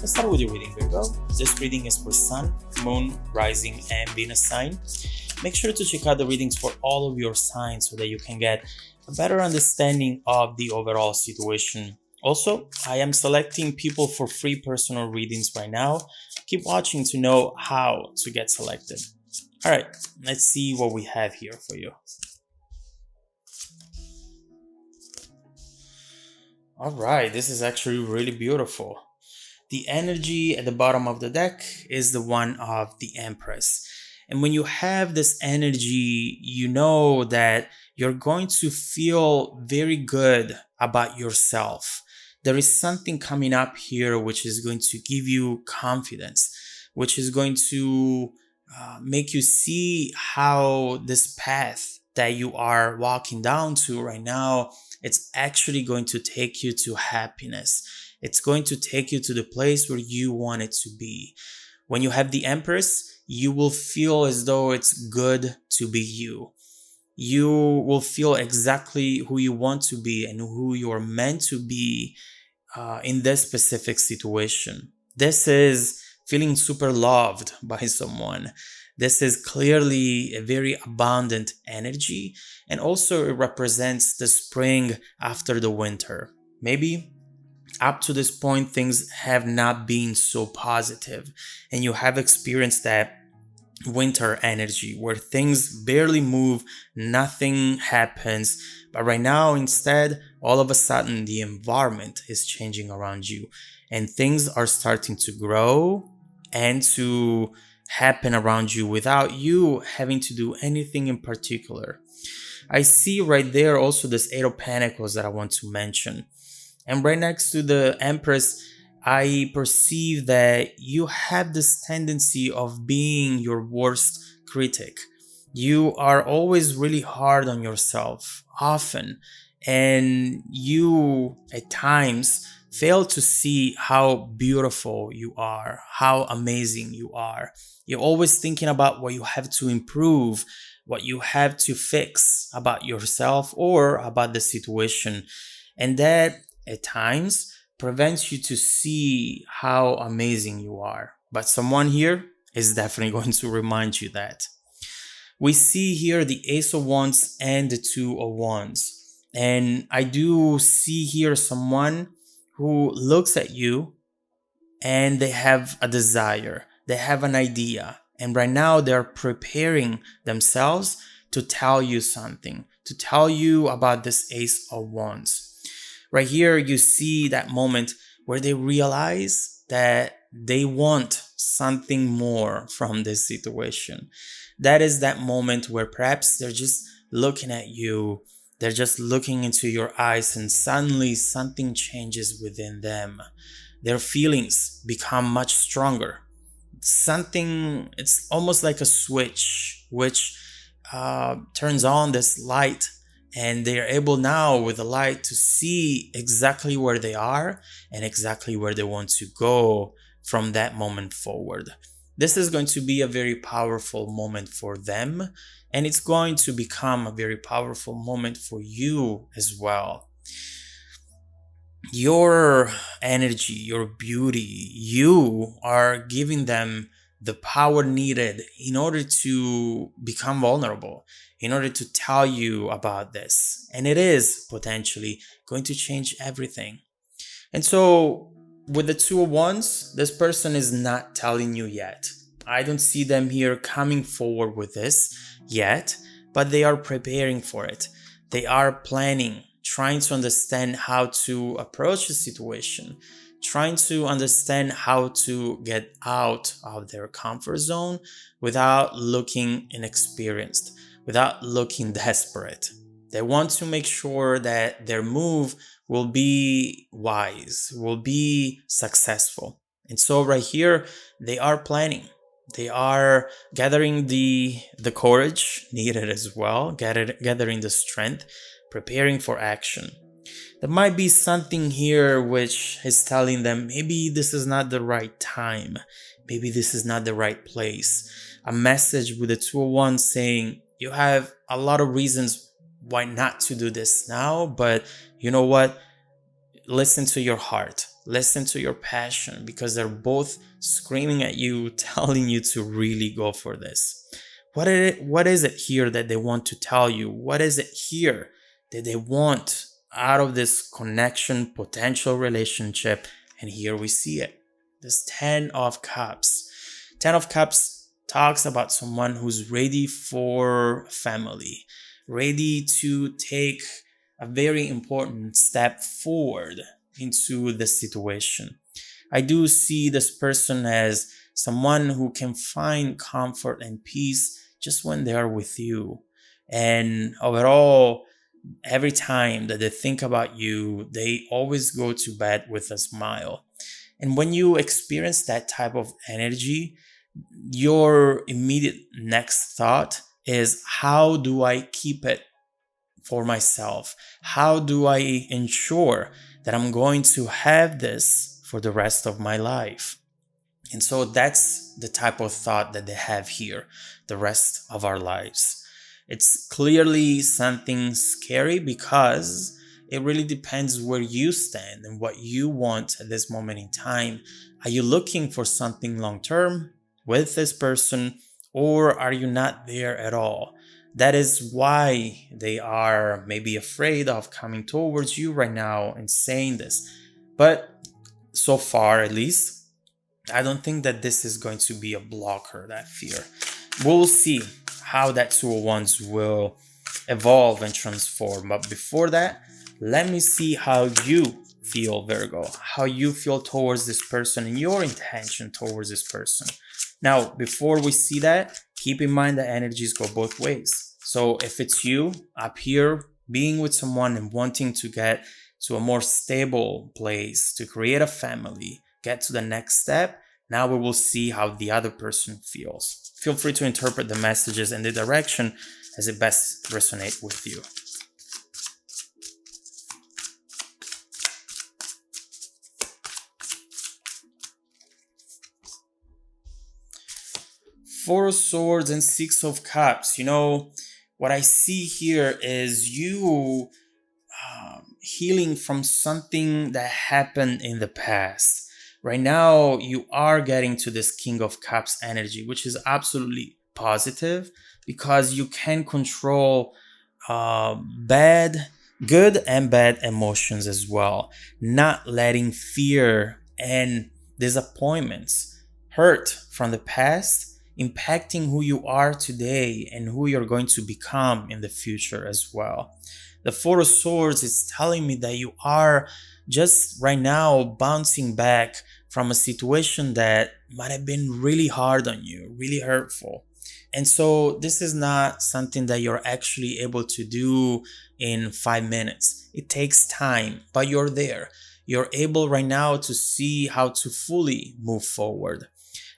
Let's start with your reading, Virgo. This reading is for Sun, Moon, Rising, and Venus sign. Make sure to check out the readings for all of your signs so that you can get a better understanding of the overall situation. Also, I am selecting people for free personal readings right now. Keep watching to know how to get selected. All right, let's see what we have here for you. All right, this is actually really beautiful. The energy at the bottom of the deck is the one of the Empress. And when you have this energy, you know that you're going to feel very good about yourself. There is something coming up here which is going to give you confidence, which is going to make you see how this path that you are walking down to right now, it's actually going to take you to happiness. It's going to take you to the place where you want it to be. When you have the Empress, you will feel as though it's good to be you. You will feel exactly who you want to be and who you are meant to be in this specific situation. This is feeling super loved by someone. This is clearly a very abundant energy, and also it represents the spring after the winter. Maybe up to this point, things have not been so positive, and you have experienced that winter energy where things barely move, nothing happens. But right now, instead, all of a sudden, the environment is changing around you, and things are starting to grow and to happen around you without you having to do anything in particular. I see right there also this Eight of Pentacles that I want to mention. And right next to the Empress, I perceive that you have this tendency of being your worst critic. You are always really hard on yourself, often, and you at times fail to see how beautiful you are, how amazing you are. You're always thinking about what you have to improve, what you have to fix about yourself or about the situation. And that at times prevents you to see how amazing you are. But someone here is definitely going to remind you that. We see here the Ace of Wands and the Two of Wands. And I do see here someone who looks at you and they have a desire, they have an idea. And right now they're preparing themselves to tell you something, to tell you about this Ace of Wands. Right here, you see that moment where they realize that they want something more from this situation. That is that moment where perhaps they're just looking at you, they're just looking into your eyes, and suddenly something changes within them. Their feelings become much stronger. It's almost like a switch which turns on this light. And they are able now with the light to see exactly where they are and exactly where they want to go from that moment forward. This is going to be a very powerful moment for them, and it's going to become a very powerful moment for you as well. Your energy, your beauty, you are giving them the power needed in order to become vulnerable, in order to tell you about this. And it is potentially going to change everything. And so with the Two of Wands, this person is not telling you yet. I don't see them here coming forward with this yet, but they are preparing for it. They are planning, trying to understand how to approach the situation, trying to understand how to get out of their comfort zone without looking inexperienced, without looking desperate. They want to make sure that their move will be wise, will be successful. And so right here, they are planning. They are gathering the courage needed as well, gathering the strength, preparing for action. There might be something here which is telling them maybe this is not the right time. Maybe this is not the right place. A message with the Two of Wands saying you have a lot of reasons why not to do this now, but you know what? Listen to your heart. Listen to your passion because they're both screaming at you, telling you to really go for this. What is it here that they want to tell you? What is it here that they want out of this connection, potential relationship? And here we see it. This 10 of Cups. 10 of Cups talks about someone who's ready for family, ready to take a very important step forward into the situation. I do see this person as someone who can find comfort and peace just when they are with you. And overall, every time that they think about you, they always go to bed with a smile. And when you experience that type of energy, your immediate next thought is, how do I keep it for myself? How do I ensure that I'm going to have this for the rest of my life? And so that's the type of thought that they have here, the rest of our lives. It's clearly something scary because it really depends where you stand and what you want at this moment in time. Are you looking for something long term with this person, or are you not there at all? That is why they are maybe afraid of coming towards you right now and saying this. But so far, at least, I don't think that this is going to be a blocker, that fear. We'll see how that 201s will evolve and transform. But before that, let me see how you feel, Virgo, how you feel towards this person and your intention towards this person. Now, before we see that, keep in mind that energies go both ways. So if it's you up here being with someone and wanting to get to a more stable place, to create a family, get to the next step, now we will see how the other person feels. Feel free to interpret the messages in the direction as it best resonates with you. Four of Swords and Six of Cups. You know, what I see here is you healing from something that happened in the past. Right now, you are getting to this King of Cups energy, which is absolutely positive because you can control good and bad emotions as well. Not letting fear and disappointments, hurt from the past, impacting who you are today and who you're going to become in the future as well. The Four of Swords is telling me that you are just right now bouncing back from a situation that might have been really hard on you, really hurtful. And so this is not something that you're actually able to do in 5 minutes. It takes time, but you're there. You're able right now to see how to fully move forward.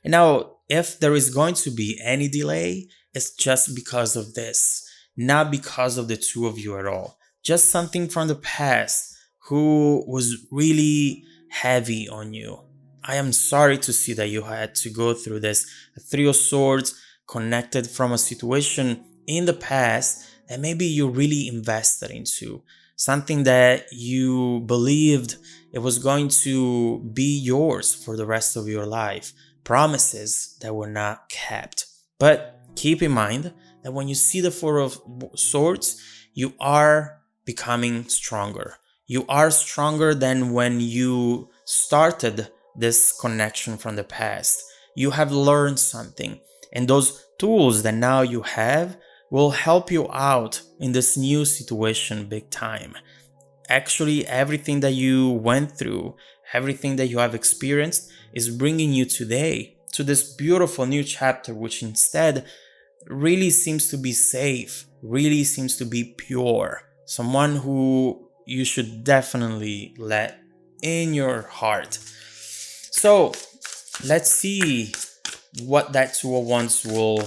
And now, if there is going to be any delay, it's just because of this, not because of the two of you at all. Just something from the past who was really heavy on you. I am sorry to see that you had to go through this. A Three of Swords connected from a situation in the past that maybe you really invested into. Something that you believed it was going to be yours for the rest of your life. Promises that were not kept. But keep in mind that when you see the Four of Swords, you are becoming stronger. You are stronger than when you started this connection from the past. You have learned something, and those tools that now you have will help you out in this new situation big time. Actually, everything that you went through, everything that you have experienced is bringing you today to this beautiful new chapter, which instead really seems to be safe, really seems to be pure. Someone who you should definitely let in your heart. So let's see what that 201s will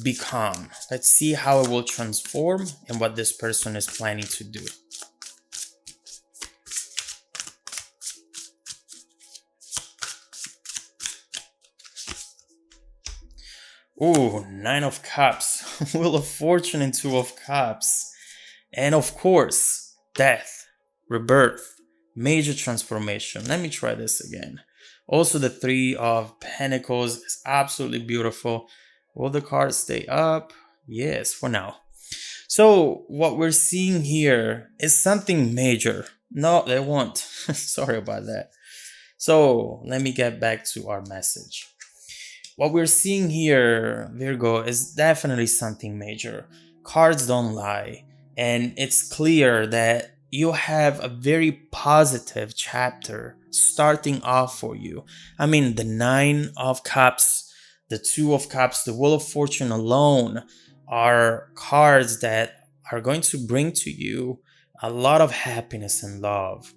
become. Let's see how it will transform and what this person is planning to do. Ooh, Nine of Cups, Wheel of Fortune and Two of Cups. And of course, death, rebirth, major transformation. Let me try this again. Also, the Three of Pentacles is absolutely beautiful. Will the cards stay up? Yes, for now. So what we're seeing here is something major. No, they won't. Sorry about that. So let me get back to our message. What we're seeing here, Virgo, is definitely something major. Cards don't lie. And it's clear that you have a very positive chapter starting off for you. I mean, the Nine of Cups, the Two of Cups, the Wheel of Fortune alone are cards that are going to bring to you a lot of happiness and love.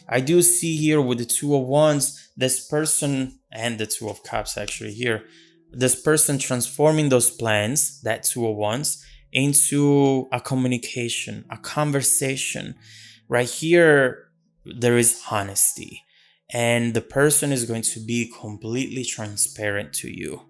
I do see here with the Two of Wands, this person, and the Two of Cups actually here, this person transforming those plans, that Two of Wands, into a communication, a conversation. Right here, there is honesty, and the person is going to be completely transparent to you.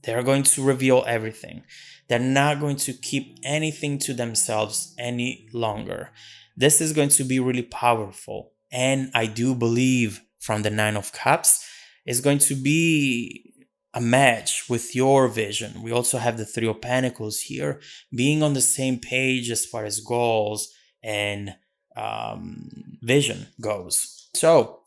They're going to reveal everything. They're not going to keep anything to themselves any longer. This is going to be really powerful. And I do believe from the Nine of Cups is going to be a match with your vision. We also have the Three of Pentacles here, being on the same page as far as goals and vision goes. So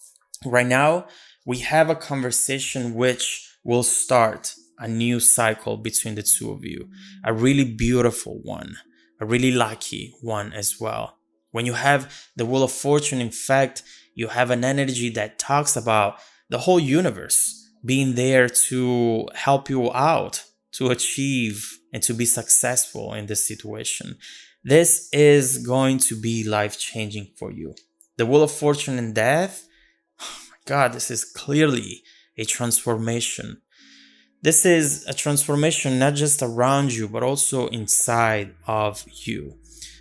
right now we have a conversation which will start a new cycle between the two of you, a really beautiful one, a really lucky one as well. When you have the Wheel of Fortune, in fact, you have an energy that talks about the whole universe being there to help you out, to achieve and to be successful in this situation. This is going to be life-changing for you. The Wheel of Fortune and Death, oh my God, this is clearly a transformation. This is a transformation not just around you, but also inside of you.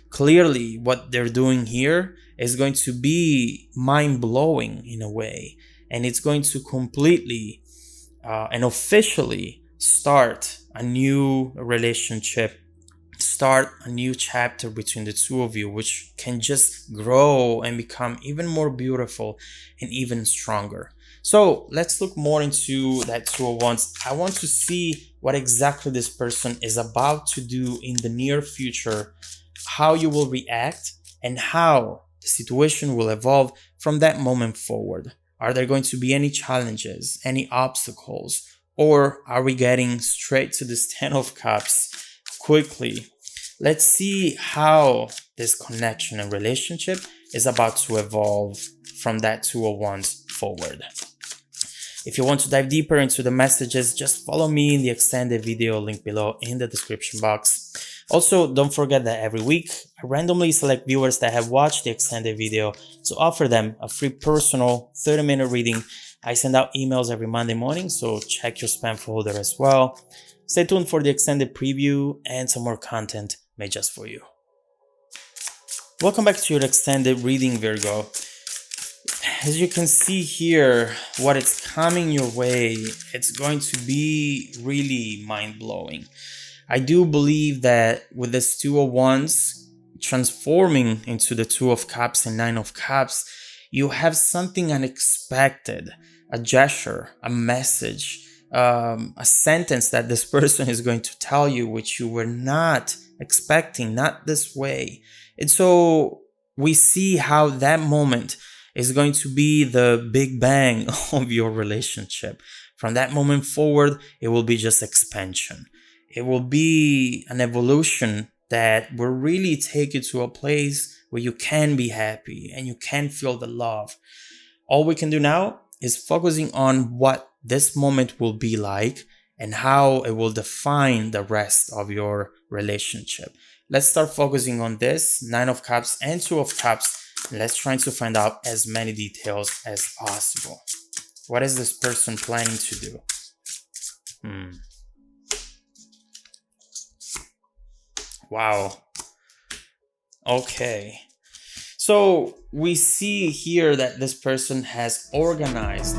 Clearly, what they're doing here is going to be mind-blowing in a way, and it's going to completely and officially start a new relationship, start a new chapter between the two of you, which can just grow and become even more beautiful and even stronger. So let's look more into that Two of Wands. I want to see what exactly this person is about to do in the near future, how you will react, and how the situation will evolve from that moment forward. Are there going to be any challenges, any obstacles, or are we getting straight to this Ten of Cups quickly? Let's see how this connection and relationship is about to evolve from that Two of Wands forward. If you want to dive deeper into the messages, just follow me in the extended video link below in the description box. Also, don't forget that every week, I randomly select viewers that have watched the extended video to offer them a free personal 30-minute reading. I send out emails every Monday morning, so check your spam folder as well. Stay tuned for the extended preview and some more content made just for you. Welcome back to your extended reading, Virgo. As you can see here, what is coming your way, it's going to be really mind-blowing. I do believe that with this Two of Wands transforming into the Two of Cups and Nine of Cups, you have something unexpected, a gesture, a message, a sentence that this person is going to tell you, which you were not expecting, not this way. And so we see how that moment is going to be the big bang of your relationship. From that moment forward, it will be just expansion. It will be an evolution that will really take you to a place where you can be happy and you can feel the love. All we can do now is focusing on what this moment will be like and how it will define the rest of your relationship. Let's start focusing on this Nine of Cups and Two of Cups. Let's try to find out as many details as possible. What is this person planning to do? Wow. Okay. So we see here that this person has organized